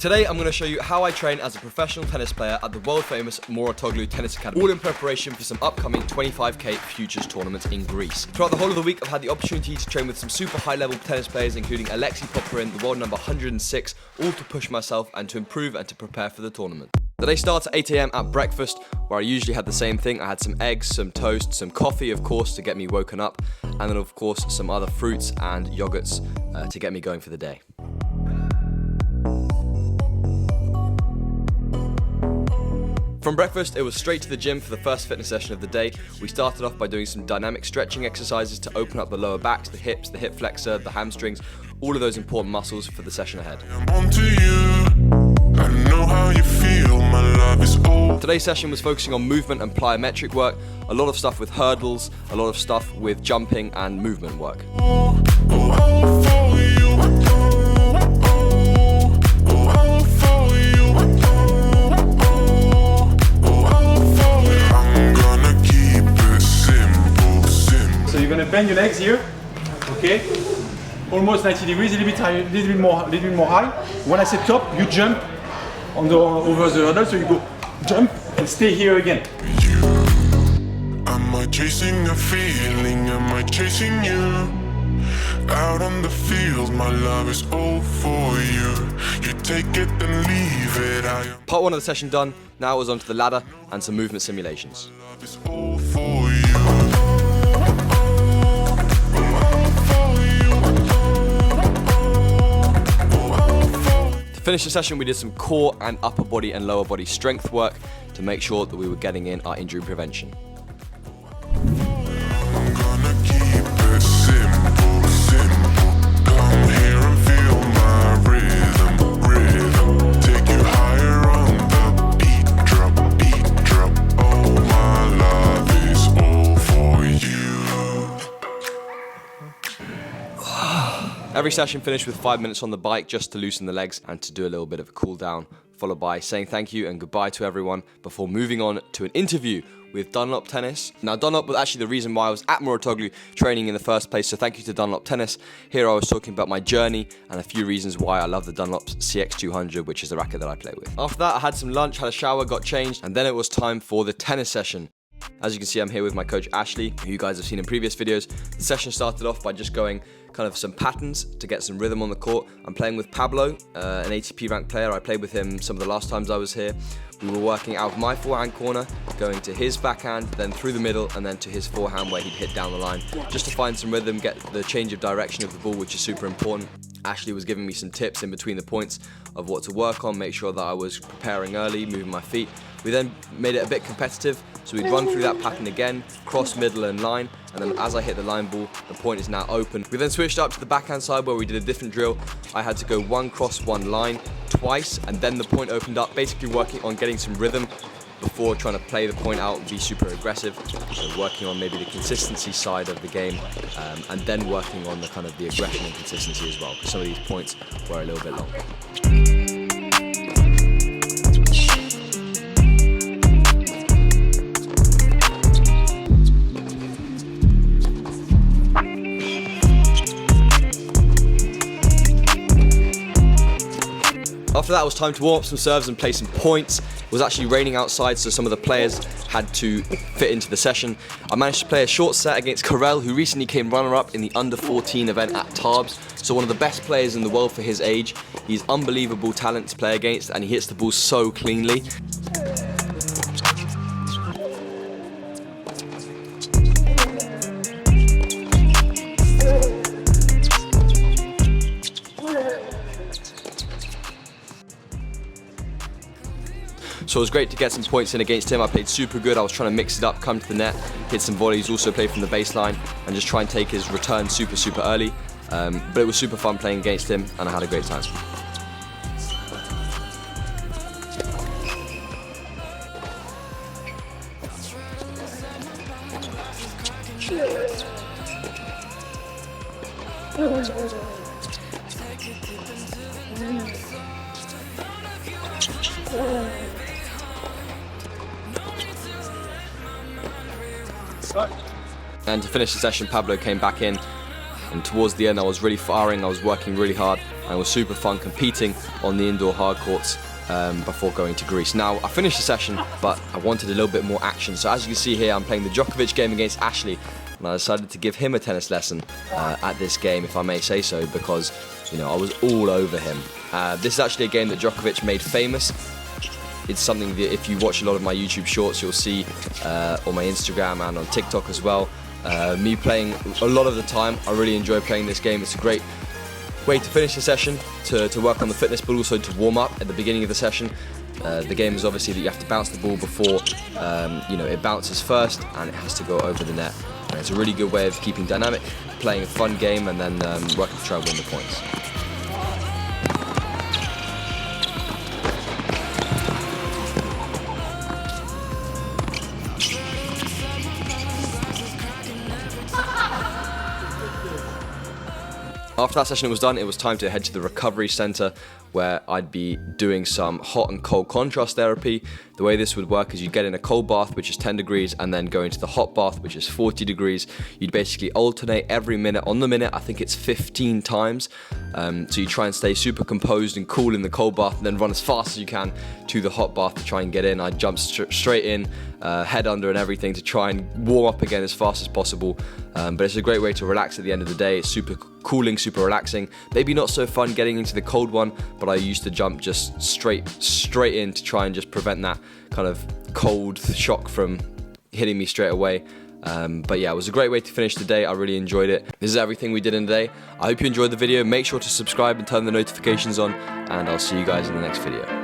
Today I'm going to show you how I train as a professional tennis player at the world famous Mouratoglou Tennis Academy, all in preparation for some upcoming 25k futures tournaments in Greece. Throughout the whole of the week I've had the opportunity to train with some super high level tennis players including Alexei Popyrin, the world number 106, all to push myself and to improve and to prepare for the tournament. The day starts at 8 AM at breakfast, where I usually had the same thing. I had some eggs, some toast, some coffee of course to get me woken up, and then of course some other fruits and yogurts to get me going for the day. From breakfast, it was straight to the gym for the first fitness session of the day. We started off by doing some dynamic stretching exercises to open up the lower backs, the hips, the hip flexor, the hamstrings, all of those important muscles for the session ahead. Today's session was focusing on movement and plyometric work, a lot of stuff with hurdles, a lot of stuff with jumping and movement work. You're gonna bend your legs here, okay? Almost 90 degrees, a little bit more high. When I say top, you jump over the hurdle, so you go jump and stay here again. Am I chasing a feeling? Am I chasing you? Out on the field, my love is all for you. You take it and leave it. Part one of the session done. Now it was onto the ladder and some movement simulations. My love is all for you. To finish the session, we did some core and upper body and lower body strength work to make sure that we were getting in our injury prevention. I'm gonna keep it simple, simple. Come here and feel my rhythm. Take you higher on the beat drop. Oh, my love is all for you. Every session finished with 5 minutes on the bike just to loosen the legs and to do a little bit of a cool down, followed by saying thank you and goodbye to everyone before moving on to an interview with Dunlop Tennis. Now Dunlop was actually the reason why I was at Mouratoglou training in the first place, so thank you to Dunlop Tennis. Here I was talking about my journey and a few reasons why I love the Dunlop CX200, which is the racket that I play with. After that I had some lunch, had a shower, got changed, and then it was time for the tennis session. As you can see, I'm here with my coach Ashley, who you guys have seen in previous videos. The session started off by just going kind of some patterns to get some rhythm on the court. I'm playing with Pablo, an ATP ranked player. I played with him some of the last times I was here. We were working out of my forehand corner, going to his backhand, then through the middle, and then to his forehand where he'd hit down the line, just to find some rhythm, get the change of direction of the ball, which is super important. Ashley was giving me some tips in between the points of what to work on, make sure that I was preparing early, moving my feet. We then made it a bit competitive, so we'd run through that pattern again, cross, middle and line, and then as I hit the line ball, the point is now open. We then switched up to the backhand side where we did a different drill. I had to go one cross, one line, twice, and then the point opened up, basically working on getting some rhythm before trying to play the point out and be super aggressive. So working on maybe the consistency side of the game, and then working on the kind of the aggression and consistency as well, because some of these points were a little bit longer. After that, it was time to warm up some serves and play some points. It was actually raining outside, so some of the players had to fit into the session. I managed to play a short set against Karel, who recently came runner-up in the under-14 event at Tarbes. So one of the best players in the world for his age. He's unbelievable talent to play against, and he hits the ball so cleanly. So it was great to get some points in against him. I played super good. I was trying to mix it up, come to the net, hit some volleys, also play from the baseline, and just try and take his return super early. But it was super fun playing against him, and I had a great time. And to finish the session, Pablo came back in, and towards the end I was really firing, I was working really hard. and it was super fun competing on the indoor hard courts before going to Greece. Now, I finished the session, but I wanted a little bit more action. So as you can see here, I'm playing the Djokovic game against Ashley, and I decided to give him a tennis lesson at this game, if I may say so, because I was all over him. This is actually a game that Djokovic made famous. It's something that if you watch a lot of my YouTube shorts, you'll see on my Instagram and on TikTok as well. Me playing a lot of the time. I really enjoy playing this game. It's a great way to finish the session, to work on the fitness, but also to warm up at the beginning of the session. The game is obviously that you have to bounce the ball before it bounces first, and it has to go over the net. And it's a really good way of keeping dynamic, playing a fun game, and then working to try and win the points. After that session was done, it was time to head to the recovery center, where I'd be doing some hot and cold contrast therapy. The way this would work is you'd get in a cold bath, which is 10 degrees, and then go into the hot bath, which is 40 degrees. You'd basically alternate every minute. On the minute, I think it's 15 times. So you try and stay super composed and cool in the cold bath, and then run as fast as you can to the hot bath to try and get in. I'd jump straight in, head under and everything, to try and warm up again as fast as possible. But it's a great way to relax at the end of the day. It's super cooling, super relaxing. Maybe not so fun getting into the cold one, but I used to jump just straight in to try and just prevent that kind of cold shock from hitting me straight away. But yeah, it was a great way to finish the day. I really enjoyed it. This is everything we did in the day. I hope you enjoyed the video. Make sure to subscribe and turn the notifications on, and I'll see you guys in the next video.